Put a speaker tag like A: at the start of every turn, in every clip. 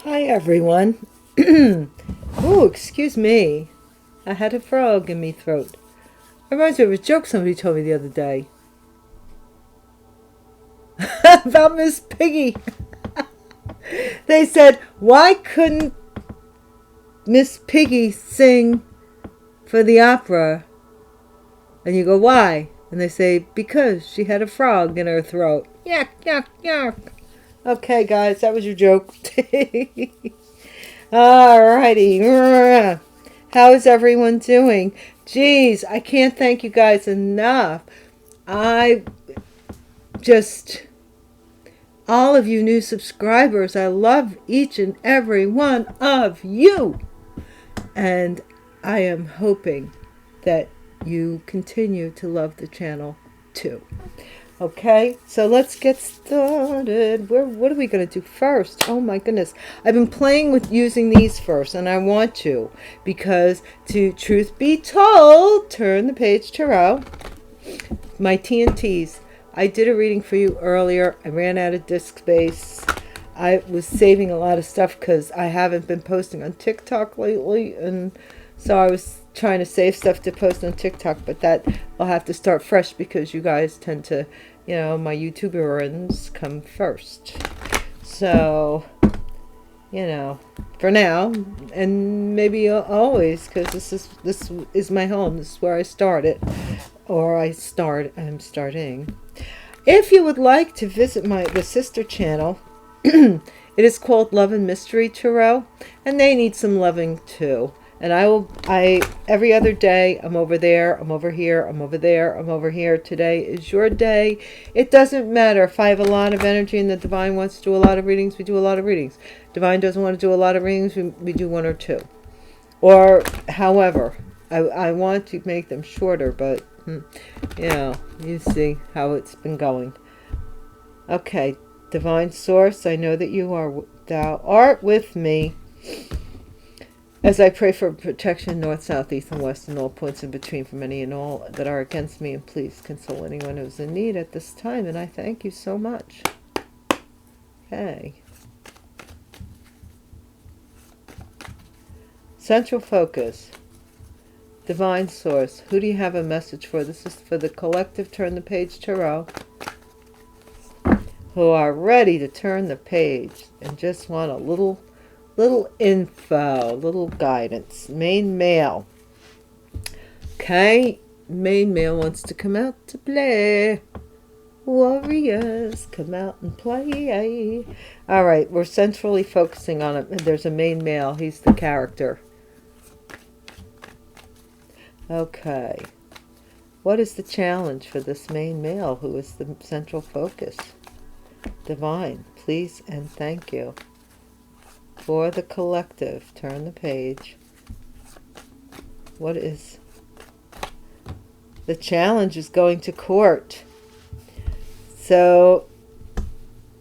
A: Hi everyone. Oh, excuse me. I had a frog in me throat. Reminds me of a joke somebody told me the other day. About Miss Piggy. They said, why couldn't Miss Piggy sing for the opera? And you go, why? And they say, because she had a frog in her throat. Yuck, yuck, yuck. Okay, guys, that was your joke. Alrighty. How is everyone doing? Geez, I can't thank you guys enough. All of you new subscribers, I love each and every one of you. And I am hoping that you continue to love the channel too. Okay, so let's get started. What are we going to do first? Oh my goodness. I've been playing with using these first, and I want to, because to truth be told, turn the page tarot, my TNTs. I did a reading for you earlier. I ran out of disk space. I was saving a lot of stuff because I haven't been posting on TikTok lately, and so I was trying to save stuff to post on TikTok, but that I'll have to start fresh because you guys tend to, my YouTuberins come first. So, for now, and maybe always, because this is my home. This is where I started, or I'm starting. If you would like to visit the sister channel, it is called Love and Mystery Tarot, and they need some loving too. And every other day, I'm over there, I'm over here, I'm over there, I'm over here. Today is your day. It doesn't matter if I have a lot of energy and the divine wants to do a lot of readings, we do a lot of readings. Divine doesn't want to do a lot of readings, we do one or two. Or however, I want to make them shorter, but, you see how it's been going. Okay, divine source, I know that thou art with me. As I pray for protection north, south, east, and west, and all points in between from any and all that are against me, and please console anyone who's in need at this time, and I thank you so much. Okay. Central focus. Divine source. Who do you have a message for? This is for the collective Turn the Page Tarot, who are ready to turn the page and just want a little info, little guidance. Main male. Okay, main male wants to come out to play. Warriors, come out and play. All right, we're centrally focusing on it. There's a main male. He's the character. Okay. What is the challenge for this main male who is the central focus? Divine, please and thank you. For the collective, turn the page. What is the challenge? Is going to court. So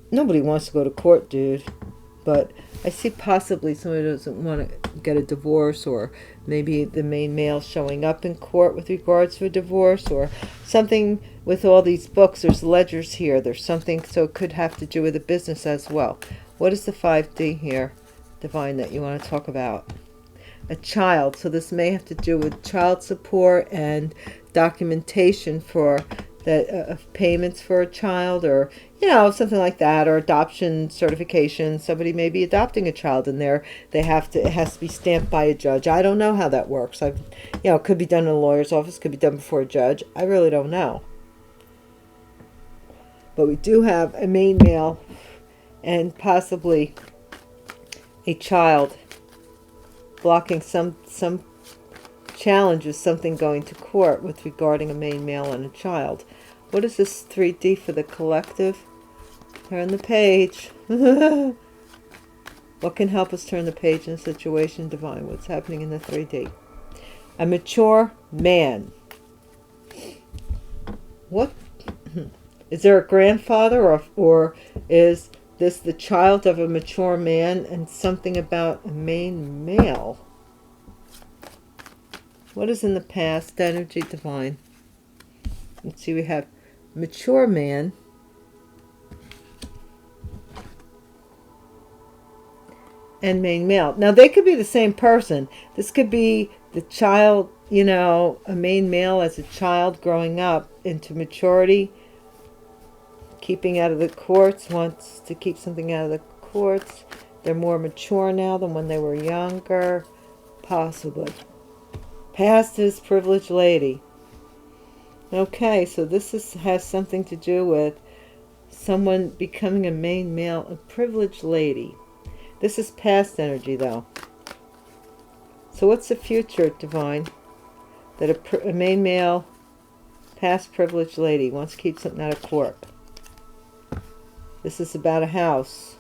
A: nobody wants to go to court, dude, but I see possibly somebody doesn't want to get a divorce, or maybe the main male showing up in court with regards to a divorce, or something with all these books. There's ledgers here, there's something, so it could have to do with a business as well. What is the 5D here, Divine, that you want to talk about? A child. So this may have to do with child support and documentation for the payments for a child, or something like that, or adoption certification. Somebody may be adopting a child, and it has to be stamped by a judge. I don't know how that works. It could be done in a lawyer's office, could be done before a judge. I really don't know. But we do have a main male and possibly a child blocking some challenge is something going to court with regarding a main male and a child. What is this 3D for the collective? Turn the page. What can help us turn the page in a situation, divine? What's happening in the 3D? A mature man. What? Is there a grandfather, or is this the child of a mature man, and something about a main male? What is in the past energy, divine? Let's see, we have mature man. And main male. Now, they could be the same person. This could be the child, you know, a main male as a child growing up into maturity, keeping out of the courts, wants to keep something out of the courts. They're more mature now than when they were younger, possibly. Past is privileged lady. Okay, so this has something to do with someone becoming a main male, a privileged lady. This is past energy, though. So what's the future, divine? That a main male, past privileged lady wants to keep something out of court. This is about a house.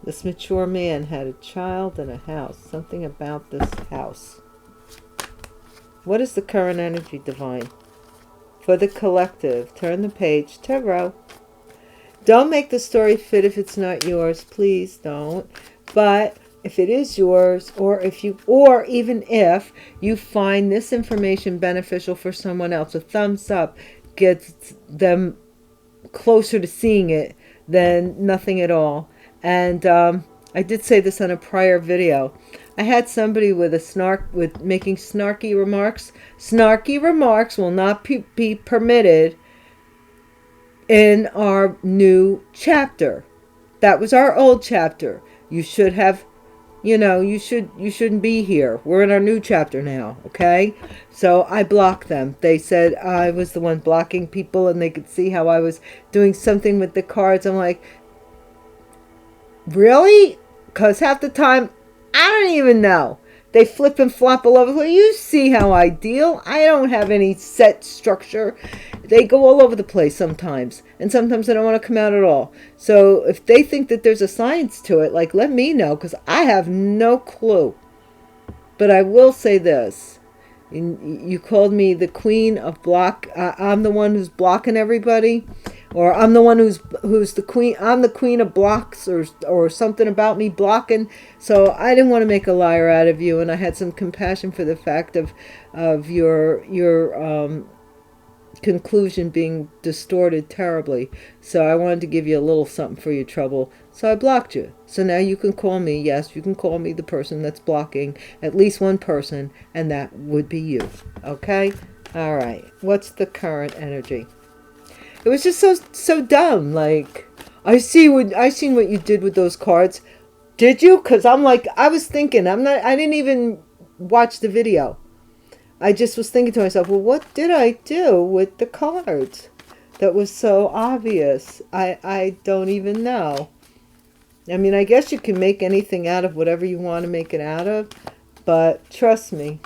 A: This mature man had a child and a house. Something about this house. What is the current energy, divine? For the collective, turn the page, tarot. Don't make the story fit if it's not yours, please don't. But if it is yours, or even if you find this information beneficial for someone else, a thumbs up gets them closer to seeing it than nothing at all. And I did say this on a prior video. I had somebody with making snarky remarks. Snarky remarks will not be permitted in our new chapter. That was our old chapter. You should have, you shouldn't be here. We're in our new chapter now, okay? So I blocked them. They said I was the one blocking people, and they could see how I was doing something with the cards. I'm like, really? Because half the time, I don't even know. They flip and flop all over. You see how I deal. I don't have any set structure. They go all over the place sometimes. And sometimes they don't want to come out at all. So if they think that there's a science to it, like, let me know. Because I have no clue. But I will say this. You called me the queen of block. I'm the one who's blocking everybody. Or I'm the one who's the queen. I'm the queen of blocks, or something about me blocking. So I didn't want to make a liar out of you, and I had some compassion for the fact of your conclusion being distorted terribly. So I wanted to give you a little something for your trouble. So I blocked you. So now you can call me. Yes, you can call me the person that's blocking at least one person, and that would be you. Okay? All right. What's the current energy? It was just so dumb. Like, I seen what you did with those cards. Did you? Because I'm like, I was thinking, I didn't even watch the video. I just was thinking to myself, well, what did I do with the cards? That was so obvious. I don't even know. I mean, I guess you can make anything out of whatever you want to make it out of. But trust me,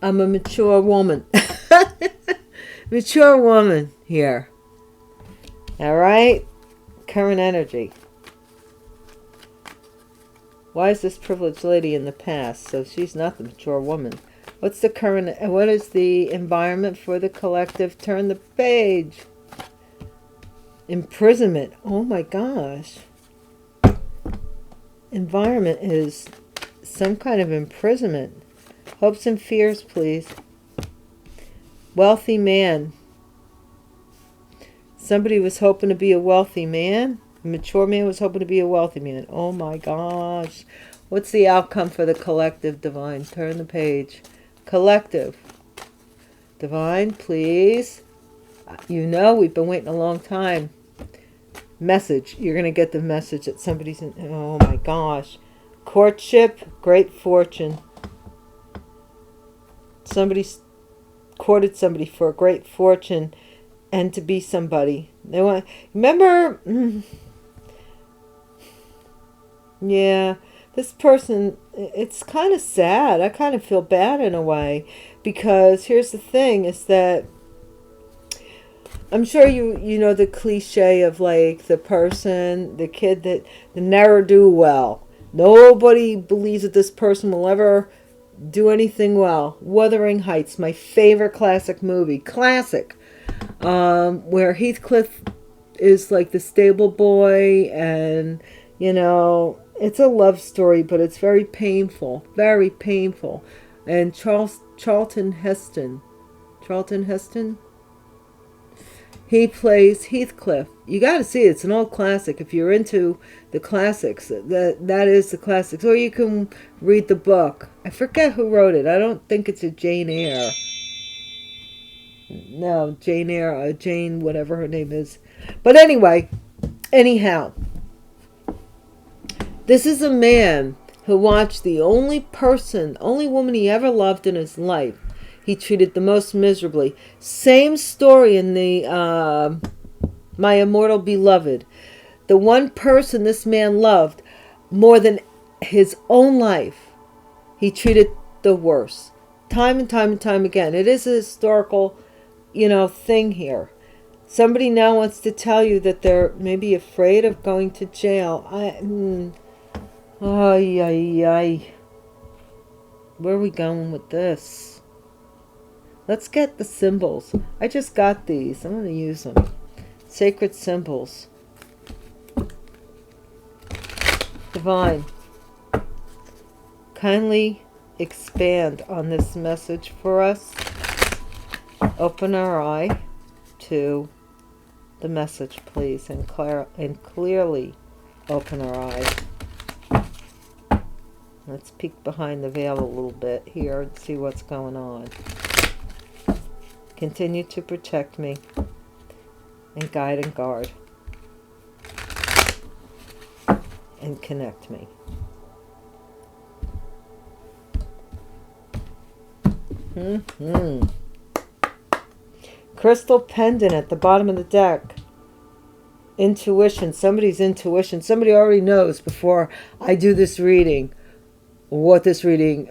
A: I'm a mature woman. Mature woman here. All right? Current energy. Why is this privileged lady in the past? So she's not the mature woman. What's the current, what is the environment for the collective? Turn the page. Imprisonment. Oh my gosh. Environment is some kind of imprisonment. Hopes and fears, please. Wealthy man. Somebody was hoping to be a wealthy man. A mature man was hoping to be a wealthy man. Oh my gosh. What's the outcome for the collective, divine? Turn the page. Collective. Divine, please. You know we've been waiting a long time. Message. You're going to get the message that somebody's in. Oh my gosh. Courtship. Great fortune. Somebody's courted somebody for a great fortune and to be somebody. They want. Remember, Yeah, this person, it's kind of sad. I kind of feel bad in a way, because here's the thing is that I'm sure you know the cliche of like the person, the kid that the never do well. Nobody believes that this person will ever do anything well. Wuthering Heights, my favorite classic movie. Classic. Where Heathcliff is like the stable boy, and you know, it's a love story, but it's very painful. Very painful. And Charlton Heston, he plays Heathcliff. You got to see it. It's an old classic. If you're into the classics, that is the classics. Or you can read the book. I forget who wrote it. I don't think it's a Jane Eyre. No, Jane Eyre, Jane, whatever her name is. But anyway, anyhow, this is a man who watched the only woman he ever loved in his life. He treated the most miserably. Same story in the My Immortal Beloved. The one person this man loved more than his own life, he treated the worst. Time and time and time again. It is a historical, thing here. Somebody now wants to tell you that they're maybe afraid of going to jail. Where are we going with this? Let's get the symbols. I just got these. I'm going to use them. Sacred symbols. Divine, kindly expand on this message for us. Open our eye to the message, please, and clearly open our eye. Let's peek behind the veil a little bit here and see what's going on. Continue to protect me and guide and guard and connect me. Crystal pendant at the bottom of the deck. Intuition. Somebody's intuition. Somebody already knows before I do this reading what this reading,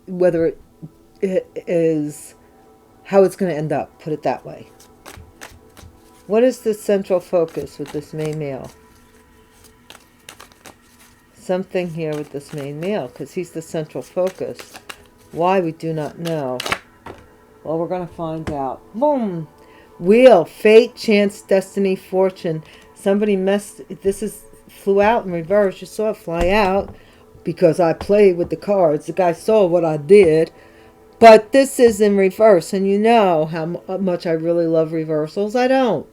A: whether it is, how it's going to end up. Put it that way. What is the central focus with this main male? Something here with this main male, because he's the central focus. Why, we do not know. Well, we're going to find out. Boom! Wheel, fate, chance, destiny, fortune. Somebody flew out in reverse. You saw it fly out because I played with the cards. The guy saw what I did. But this is in reverse, and you know how much I really love reversals. I don't.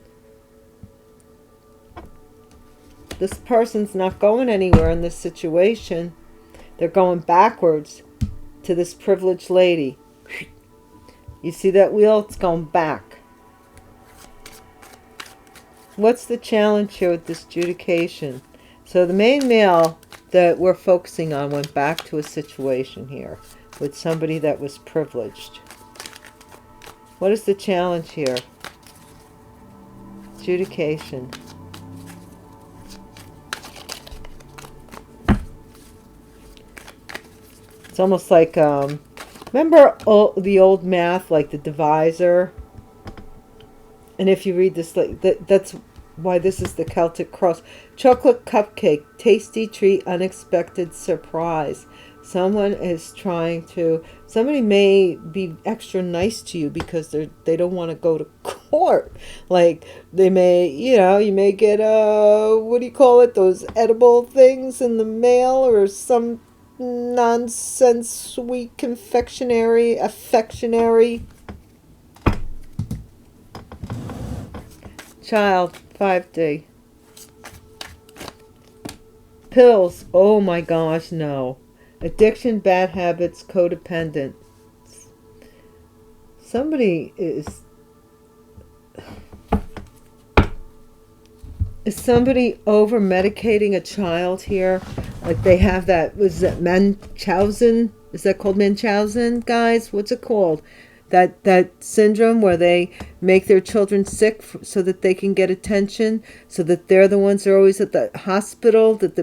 A: This person's not going anywhere in this situation. They're going backwards to this privileged lady. You see that wheel? It's going back. What's the challenge here with this adjudication? So the main male that we're focusing on went back to a situation here with somebody that was privileged. What is the challenge here? Adjudication. It's almost like, remember the old math, like the divisor? And if you read this, that's why this is the Celtic cross. Chocolate cupcake, tasty treat, unexpected surprise. Somebody may be extra nice to you because they don't want to go to court. Like they may, you may get what do you call it? Those edible things in the mail or some nonsense sweet confectionery, affectionary. Child, 5D. Pills, oh my gosh, no. Addiction, bad habits, codependence. Somebody is somebody over medicating a child here? Like they have that, was that Munchausen? Is that called Munchausen, guys? What's it called? that syndrome where they make their children sick so that they can get attention, so that they're the ones that are always at the hospital, that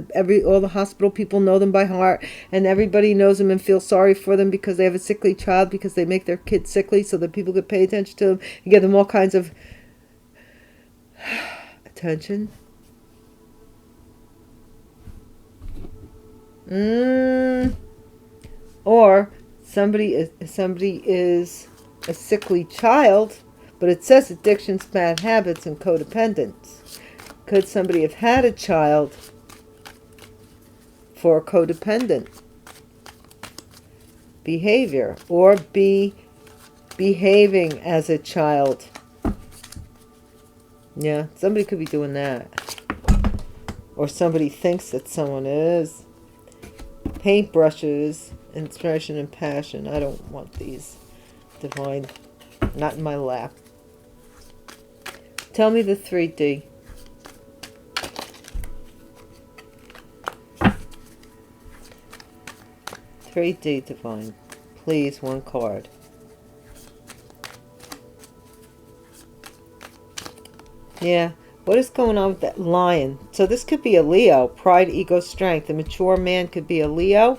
A: all the hospital people know them by heart, and everybody knows them and feels sorry for them because they have a sickly child, because they make their kids sickly so that people could pay attention to them and give them all kinds of attention. Or somebody is a sickly child, but it says addictions, bad habits, and codependence. Could somebody have had a child for codependent behavior, or be behaving as a child? Yeah, somebody could be doing that. Or somebody thinks that someone is. Paintbrushes, inspiration and passion. I don't want these. Divine. Not in my lap. Tell me the 3D. $3D, Divine. Please, one card. Yeah. What is going on with that lion? So this could be a Leo. Pride, ego, strength. A mature man could be a Leo.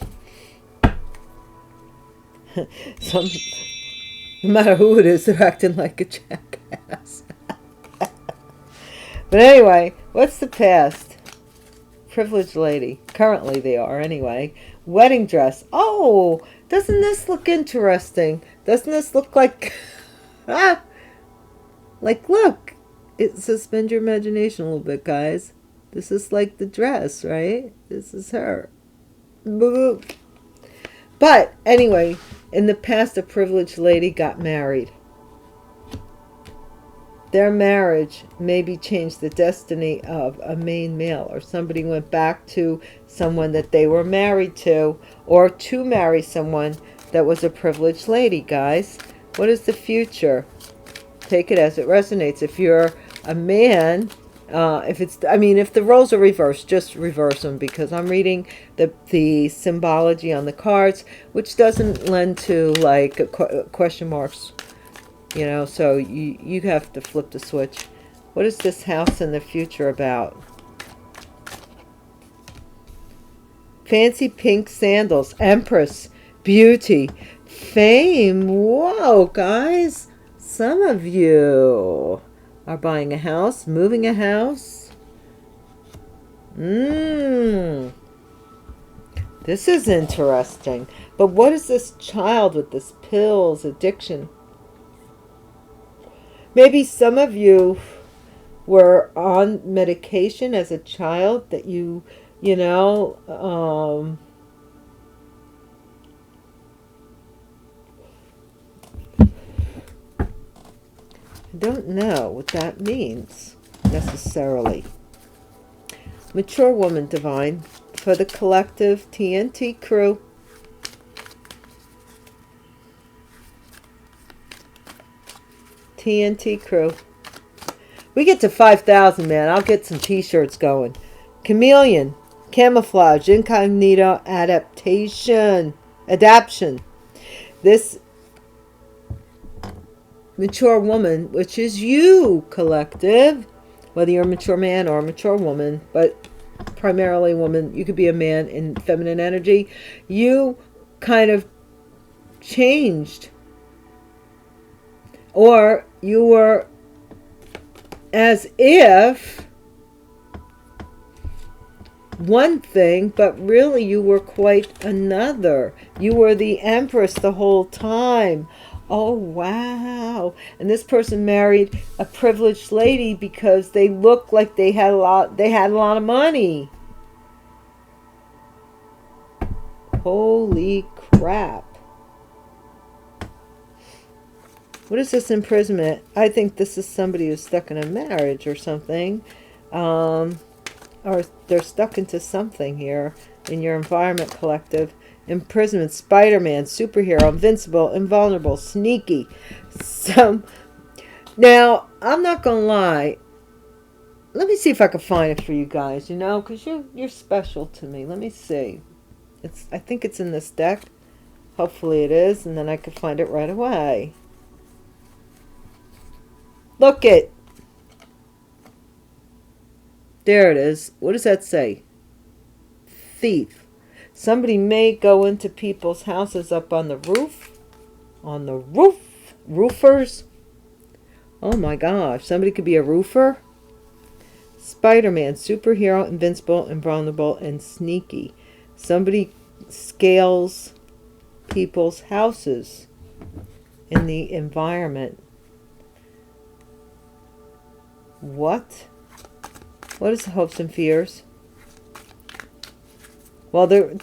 A: No matter who it is, they're acting like a jackass. But anyway, what's the past? Privileged lady. Currently they are, anyway. Wedding dress. Oh, doesn't this look interesting? Doesn't this look like... like, look. It suspend your imagination a little bit, guys. This is like the dress, right? This is her. Boop. But anyway, in the past, a privileged lady got married. Their marriage maybe changed the destiny of a main male, or somebody went back to someone that they were married to, or to marry someone that was a privileged lady, guys. What is the future? Take it as it resonates. If you're a man, if the roles are reversed, just reverse them, because I'm reading the symbology on the cards, which doesn't lend to like question marks, you know, so you have to flip the switch. What is this house in the future about? Fancy pink sandals, Empress, beauty, fame. Whoa, guys. Some of you are buying a house, moving a house. This is interesting. But what is this child with this pills addiction? Maybe some of you were on medication as a child that you know, I don't know what that means necessarily. Mature woman, Divine, for the collective TNT crew. TNT crew. We get to 5,000, man. I'll get some t-shirts going. Chameleon, camouflage, incognito, adaptation. This mature woman, which is you, collective, whether you're a mature man or a mature woman, but primarily woman, you could be a man in feminine energy, you kind of changed, or you were as if one thing, but really you were quite another. You were the Empress the whole time. Oh, wow. And this person married a privileged lady because they looked like they had a lot of money. Holy crap. What is this imprisonment? I think this is somebody who's stuck in a marriage or something. Or they're stuck into something here in your environment, collective. Imprisonment, Spider-Man, superhero, invincible, invulnerable, sneaky. Now, I'm not going to lie. Let me see if I can find it for you guys, you know, because you're special to me. Let me see. I think it's in this deck. Hopefully it is, and then I can find it right away. Look it. There it is. What does that say? Thief. Somebody may go into people's houses up on the roof. On the roof. Roofers. Oh my gosh. Somebody could be a roofer. Spider-Man. Superhero, invincible, invulnerable, and sneaky. Somebody scales people's houses in the environment. What? What is the hopes and fears? Well, they're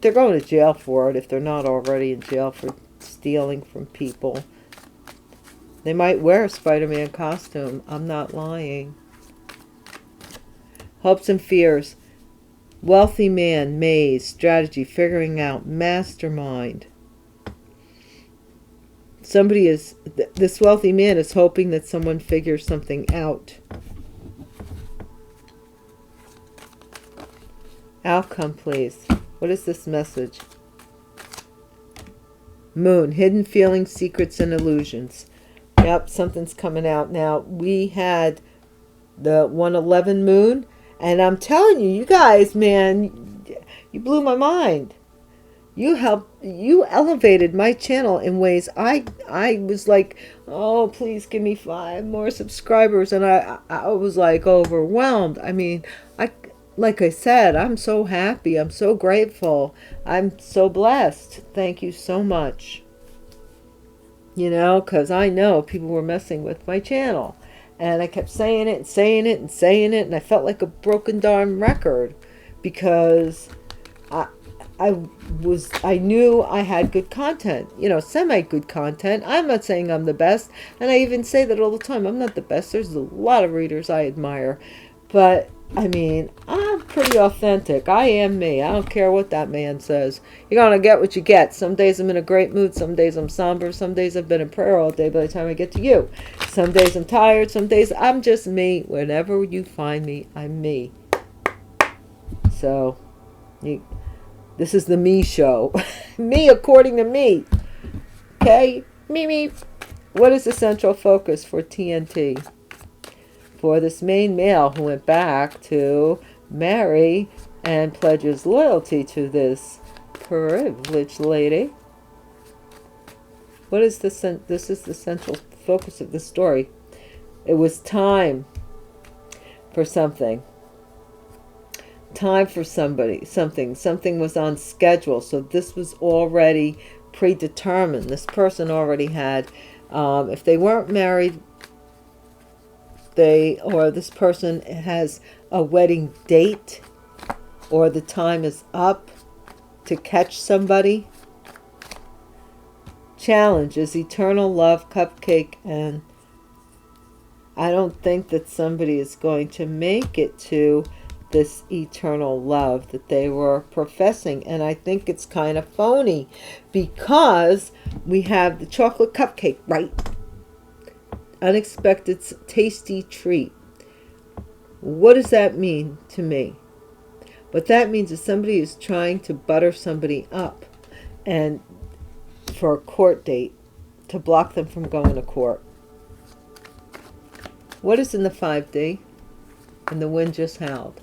A: going to jail for it if they're not already in jail for stealing from people. They might wear a Spider-Man costume. I'm not lying. Hopes and fears. Wealthy man, maze, strategy, figuring out, mastermind. This wealthy man is hoping that someone figures something out. Outcome, please. What is this message? Moon, hidden feelings, secrets, and illusions. Yep, something's coming out. Now, we had the 111 moon, and I'm telling you, you guys, man, you blew my mind. You elevated my channel in ways I was like, oh, please give me 5 more subscribers. And I was like overwhelmed. I mean, like I said, I'm so happy. I'm so grateful. I'm so blessed. Thank you so much. You know, because I know people were messing with my channel. And I kept saying it and saying it and saying it. And I felt like a broken darn record. Because I knew I had good content, you know, semi-good content. I'm not saying I'm the best, and I even say that all the time. I'm not the best. There's a lot of readers I admire, but I mean, I'm pretty authentic. I am me. I don't care what that man says. You're gonna get what you get. Some days I'm in a great mood. Some days I'm somber. Some days I've been in prayer all day by the time I get to you. Some days I'm tired. Some days I'm just me. Whenever you find me, I'm me. So, this is the me show. Me according to me. Okay? Me. What is the central focus for TNT? For this main male who went back to marry and pledges loyalty to this privileged lady. What is this is the central focus of the story. It was time for something. Time for somebody, something was on schedule. So this was already predetermined. This person already had, if they weren't married, this person has a wedding date, or the time is up to catch somebody. Challenge is eternal love, cupcake, and I don't think that somebody is going to make it to this eternal love that they were professing. And I think it's kind of phony, because we have the chocolate cupcake, right? Unexpected tasty treat. What does that mean to me? What that means is somebody is trying to butter somebody up, and for a court date, to block them from going to court. What is in the 5D? And the wind just howled.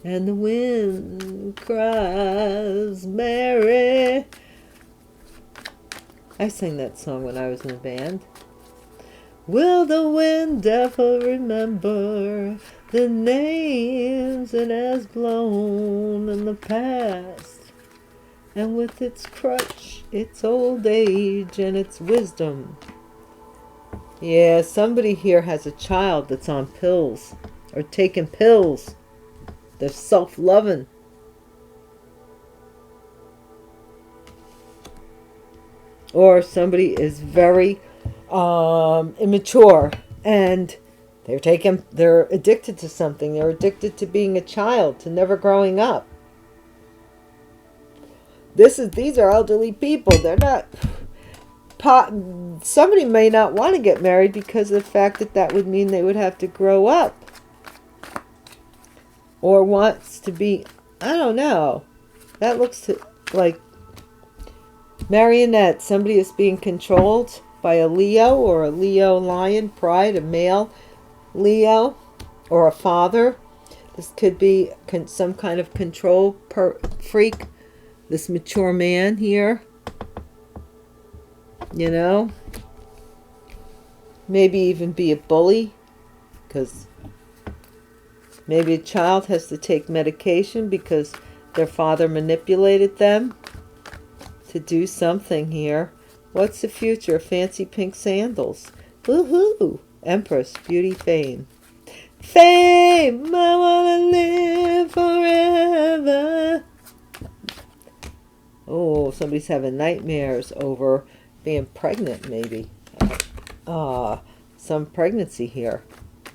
A: And the wind cries, Mary. I sang that song when I was in a band. Will the wind ever remember the names it has blown in the past? And with its crutch, its old age, and its wisdom. Yeah, somebody here has a child that's on pills, or taking pills. They're self-loving. Or somebody is very immature, and they're addicted to something. They're addicted to being a child, to never growing up. These are elderly people. They're not. Somebody may not want to get married because of the fact that would mean they would have to grow up. Or wants to be, I don't know. That looks like marionette. Somebody is being controlled by a Leo or a Leo lion, pride, a male Leo, or a father. This could be some kind of control freak, this mature man here. You know, maybe even be a bully, because maybe a child has to take medication because their father manipulated them to do something here. What's the future? Fancy pink sandals. Woohoo! Empress, beauty, fame. Fame! I wanna live forever. Oh, somebody's having nightmares over being pregnant, maybe. Some pregnancy here.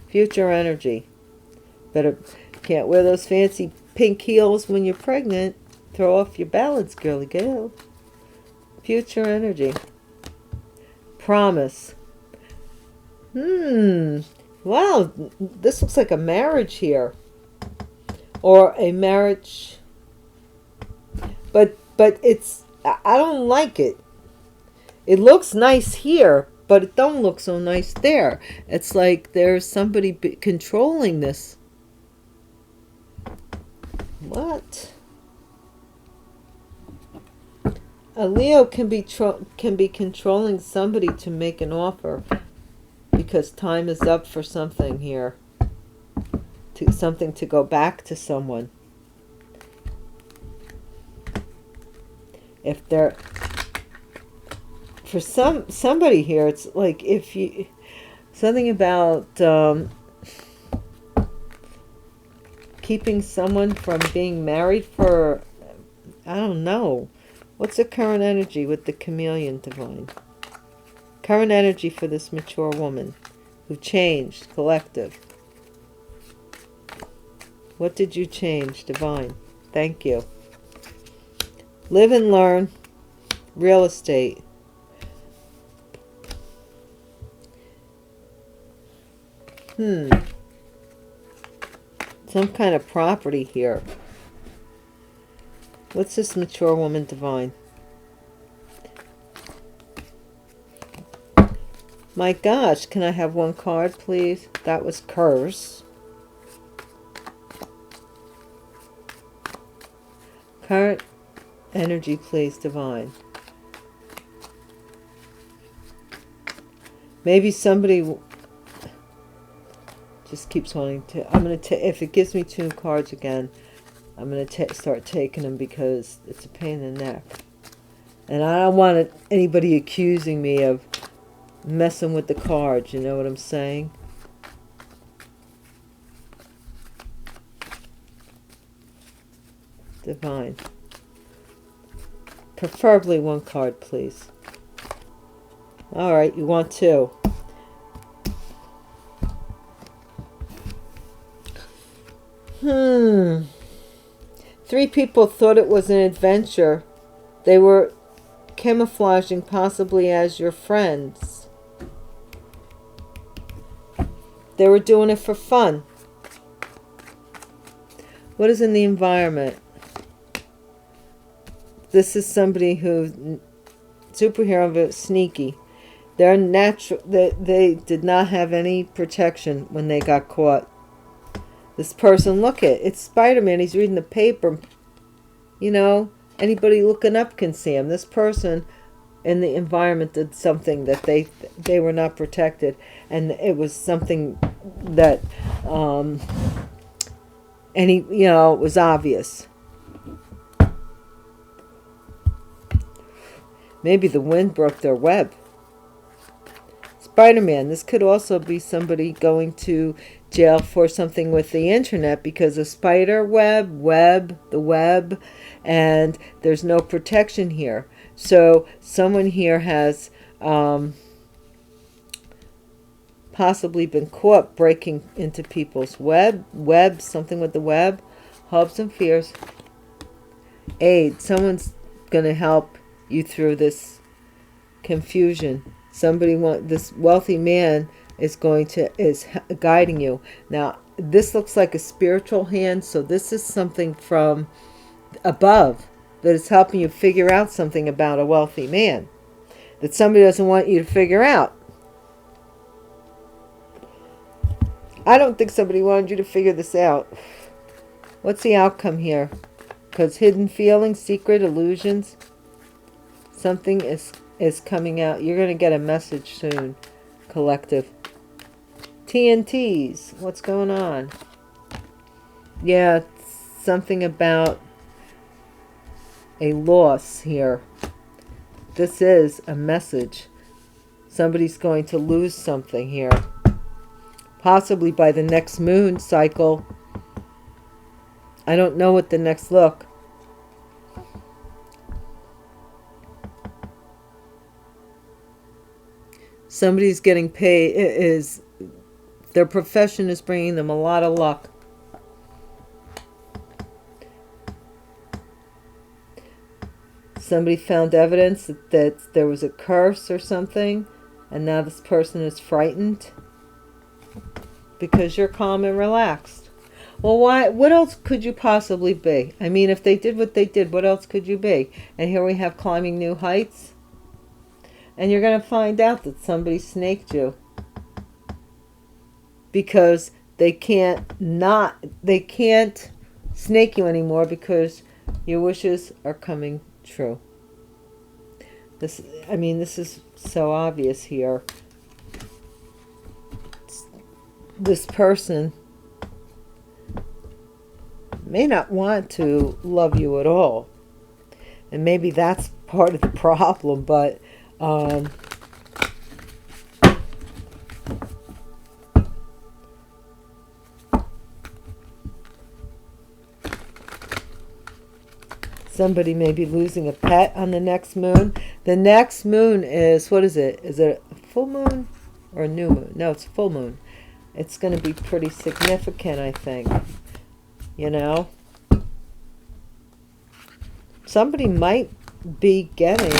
A: Future energy. Better can't wear those fancy pink heels when you're pregnant. Throw off your balance, girly girl. Future energy. Promise. Wow, this looks like a marriage here. Or a marriage. But it's, I don't like it. It looks nice here, but it don't look so nice there. It's like there's somebody controlling this. What? A Leo can be controlling somebody to make an offer because time is up for something here. Something to go back to someone. If they're for somebody here, it's like if you something about keeping someone from being married for, I don't know. What's the current energy with the chameleon, divine? Current energy for this mature woman who changed, collective. What did you change, divine? Thank you. Live and learn. Real estate. Some kind of property here. What's this mature woman, divine? My gosh, can I have one card, please? That was curse. Current energy, please, divine. Maybe somebody just keeps wanting to. I'm going to, if it gives me 2 cards again, I'm going to start taking them because it's a pain in the neck. And I don't want anybody accusing me of messing with the cards, you know what I'm saying? Divine. Preferably 1 card, please. Alright, you want 2. Three people thought it was an adventure. They were camouflaging possibly as your friends. They were doing it for fun. What is in the environment? This is somebody who, superhero, but sneaky. They're natural. They did not have any protection when they got caught. This person, look it. It's Spider-Man. He's reading the paper. You know, anybody looking up can see him. This person in the environment did something that they were not protected, and it was something that it was obvious. Maybe the wind broke their web. Spider-Man. This could also be somebody going to jail for something with the internet because of spider the web, and there's no protection here. So someone here has possibly been caught breaking into people's web, something with the web. Hopes and fears. Aid. Someone's going to help you through this confusion. This wealthy man is guiding you. Now, this looks like a spiritual hand, so this is something from above that is helping you figure out something about a wealthy man. that somebody doesn't want you to figure out. I don't think somebody wanted you to figure this out. What's the outcome here? Because hidden feelings, secret illusions, something is coming out. You're going to get a message soon, collective. TNTs, what's going on? Yeah, something about a loss here. This is a message. Somebody's going to lose something here. Possibly by the next moon cycle. I don't know what the next look. Somebody's getting paid. Their profession is bringing them a lot of luck. Somebody found evidence that there was a curse or something, and now this person is frightened because you're calm and relaxed. Well, why? What else could you possibly be? I mean, if they did what they did, what else could you be? And here we have climbing new heights. And you're going to find out that somebody snaked you. Because they can't snake you anymore because your wishes are coming true. This is so obvious here. This person may not want to love you at all. And maybe that's part of the problem, but somebody may be losing a pet on the next moon. The next moon is, what is it? Is it a full moon or a new moon? No, it's a full moon. It's going to be pretty significant, I think. You know? Somebody might be getting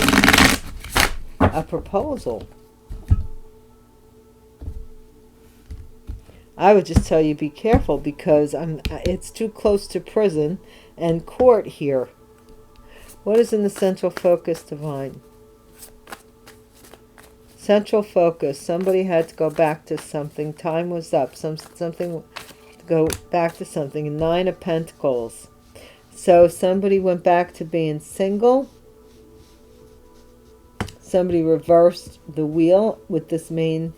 A: a proposal. I would just tell you be careful because it's too close to prison and court here. What is in the central focus, divine? Central focus. Somebody had to go back to something. Time was up. Something to go back to something. 9 of Pentacles. So somebody went back to being single. Somebody reversed the wheel with this main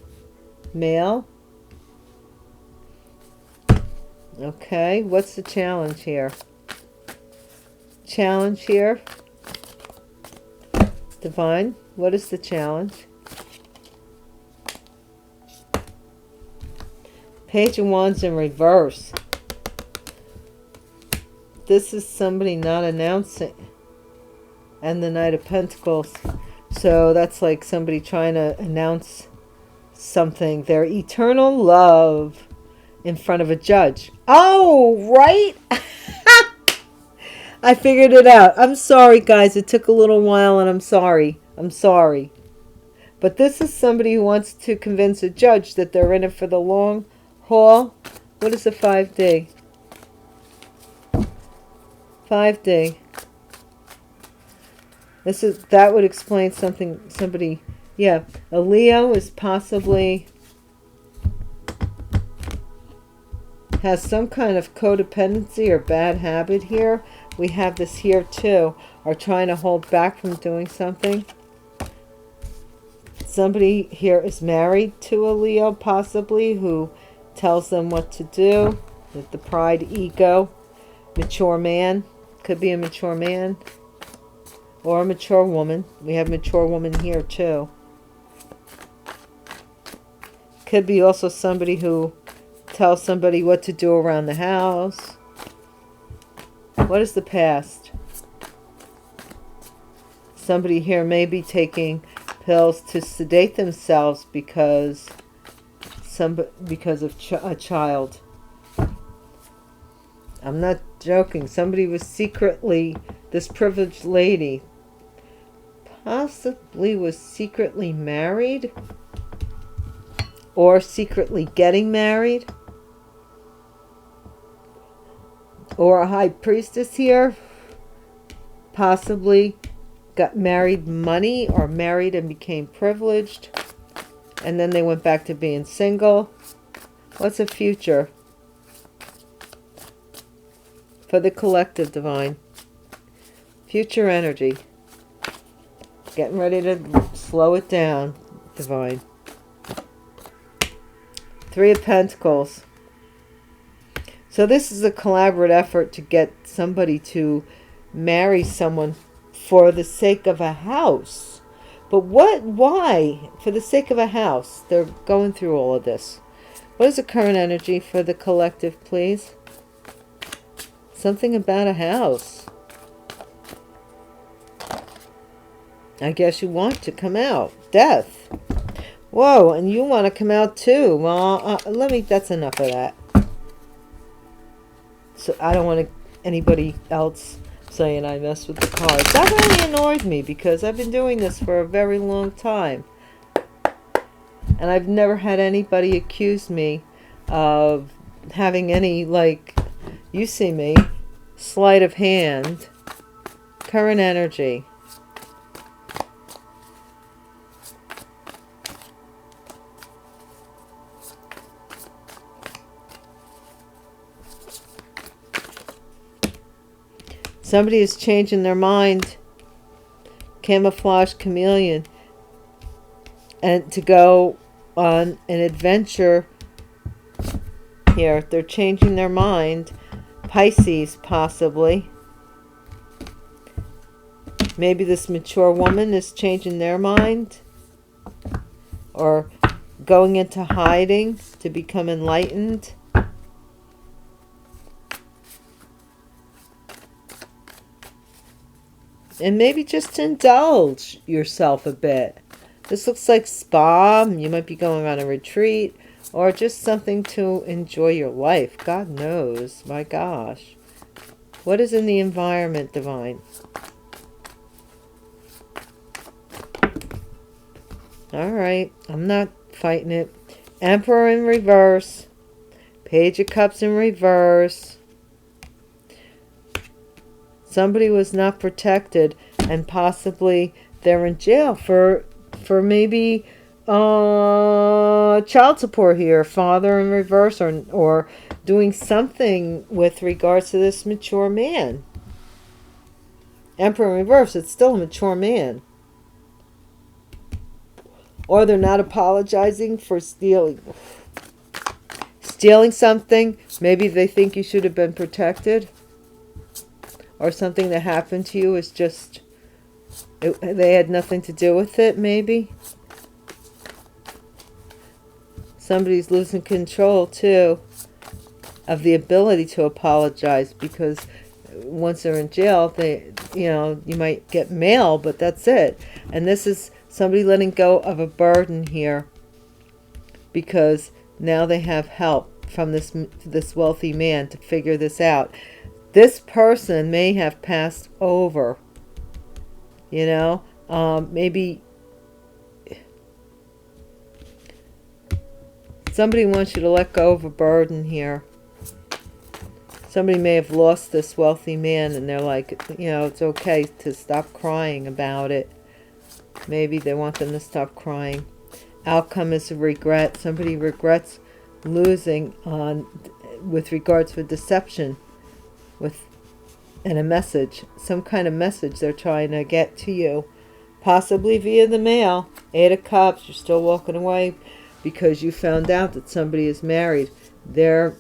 A: male. Okay, what's the challenge here? Challenge here. Divine, what is the challenge? Page of Wands in reverse. This is somebody not announcing. And the Knight of Pentacles. So that's like somebody trying to announce something. Their eternal love in front of a judge. Oh, right? I figured it out. I'm sorry, guys. It took a little while, and I'm sorry. I'm sorry. But this is somebody who wants to convince a judge that they're in it for the long haul. What is the 5D? 5D. That would explain something. Somebody, yeah. A Leo is possibly has some kind of codependency or bad habit here. We have this here too. Are trying to hold back from doing something. Somebody here is married to a Leo, possibly, who tells them what to do. With the pride, ego, mature man. Could be a mature man. Or a mature woman. We have mature woman here too. Could be also somebody who tells somebody what to do around the house. What is the past? Somebody here may be taking pills to sedate themselves because of a child. I'm not joking. Somebody was secretly, this privileged lady possibly was secretly married or secretly getting married. Or a high priestess here possibly got married money or married and became privileged, and then they went back to being single. What's a future for the collective, divine? Future energy. Getting ready to slow it down, divine. Three of Pentacles. So this is a collaborative effort to get somebody to marry someone for the sake of a house. But why? For the sake of a house. They're going through all of this. What is the current energy for the collective, please? Something about a house. I guess you want to come out. Death. Whoa, and you want to come out too. Well, that's enough of that. So I don't want anybody else saying I mess with the cards. That really annoyed me because I've been doing this for a very long time. And I've never had anybody accuse me of having any, like, you see me, sleight of hand. Current energy. Somebody is changing their mind. Camouflage chameleon. And to go on an adventure here. They're changing their mind. Pisces, possibly. Maybe this mature woman is changing their mind. Or going into hiding to become enlightened. And maybe just indulge yourself a bit. This looks like spa. You might be going on a retreat. Or just something to enjoy your life. God knows. My gosh. What is in the environment, divine? Alright. I'm not fighting it. Emperor in reverse. Page of Cups in reverse. Somebody was not protected, and possibly they're in jail for maybe child support here. Father in reverse, or doing something with regards to this mature man. Emperor in reverse, it's still a mature man. Or they're not apologizing for stealing something. Maybe they think you should have been protected. Or something that happened to you is just, they had nothing to do with it, maybe. Somebody's losing control, too, of the ability to apologize. Because once they're in jail, you might get mail, but that's it. And this is somebody letting go of a burden here. Because now they have help from this wealthy man to figure this out. This person may have passed over, maybe somebody wants you to let go of a burden here. Somebody may have lost this wealthy man and they're like, it's okay to stop crying about it. Maybe they want them to stop crying. Outcome is a regret. Somebody regrets losing with regards to deception. And a message, some kind of message they're trying to get to you, possibly via the mail. 8 of Cups, you're still walking away because you found out that somebody is married. They're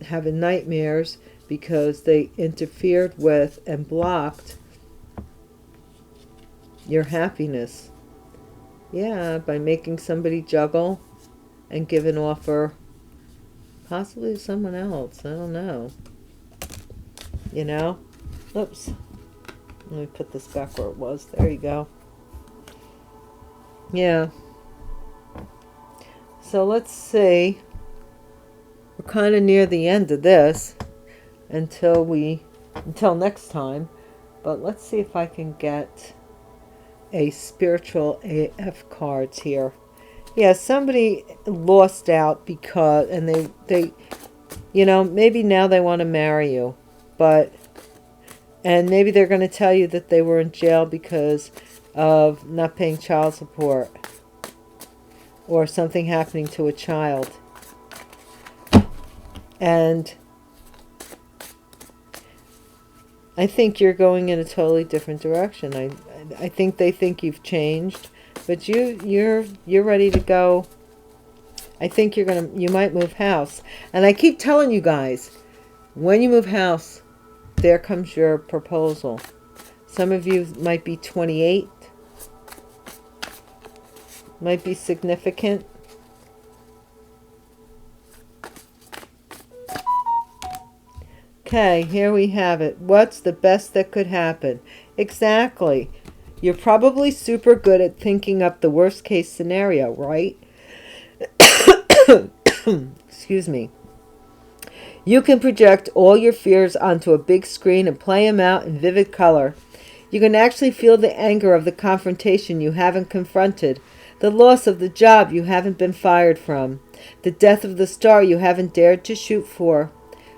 A: having nightmares because they interfered with and blocked your happiness. Yeah, by making somebody juggle and give an offer possibly to someone else. I don't know. Oops. Let me put this back where it was. There you go. Yeah. So let's see. We're kind of near the end of this until next time. But let's see if I can get a spiritual AF cards here. Yeah, somebody lost out because, and they maybe now they want to marry you. But And maybe they're going to tell you that they were in jail because of not paying child support or something happening to a child. And I think you're going in a totally different direction. I think they think you've changed, but you're ready to go. I think you might move house. And I keep telling you guys, when you move house, there comes your proposal. Some of you might be 28. Might be significant. Okay, here we have it. What's the best that could happen? Exactly. You're probably super good at thinking up the worst case scenario, right? Excuse me. You can project all your fears onto a big screen and play them out in vivid color. You can actually feel the anger of the confrontation you haven't confronted, the loss of the job you haven't been fired from, the death of the star you haven't dared to shoot for.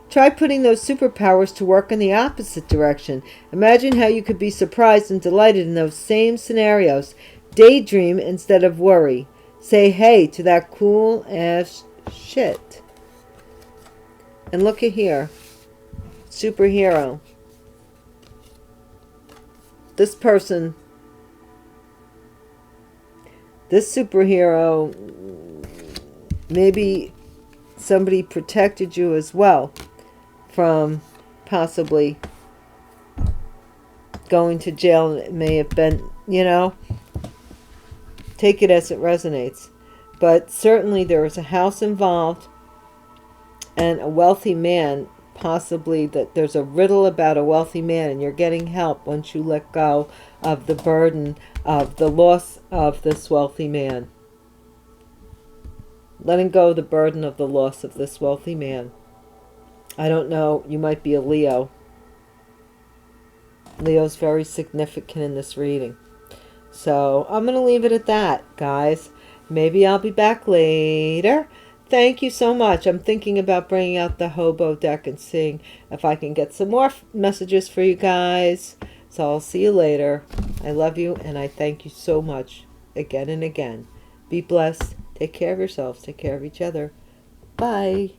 A: Try putting those superpowers to work in the opposite direction. Imagine how you could be surprised and delighted in those same scenarios. Daydream instead of worry. Say hey to that cool ass shit. And look at here. Superhero. This person, this superhero, maybe somebody protected you as well from possibly going to jail. It may have been, take it as it resonates. But certainly there was a house involved and a wealthy man, possibly that there's a riddle about a wealthy man, and you're getting help once you let go of the burden of the loss of this wealthy man. Letting go of the burden of the loss of this wealthy man. I don't know, you might be a Leo. Leo's very significant in this reading. So I'm going to leave it at that, guys. Maybe I'll be back later. Thank you so much. I'm thinking about bringing out the hobo deck and seeing if I can get some more messages for you guys. So I'll see you later. I love you and I thank you so much again and again. Be blessed. Take care of yourselves. Take care of each other. Bye.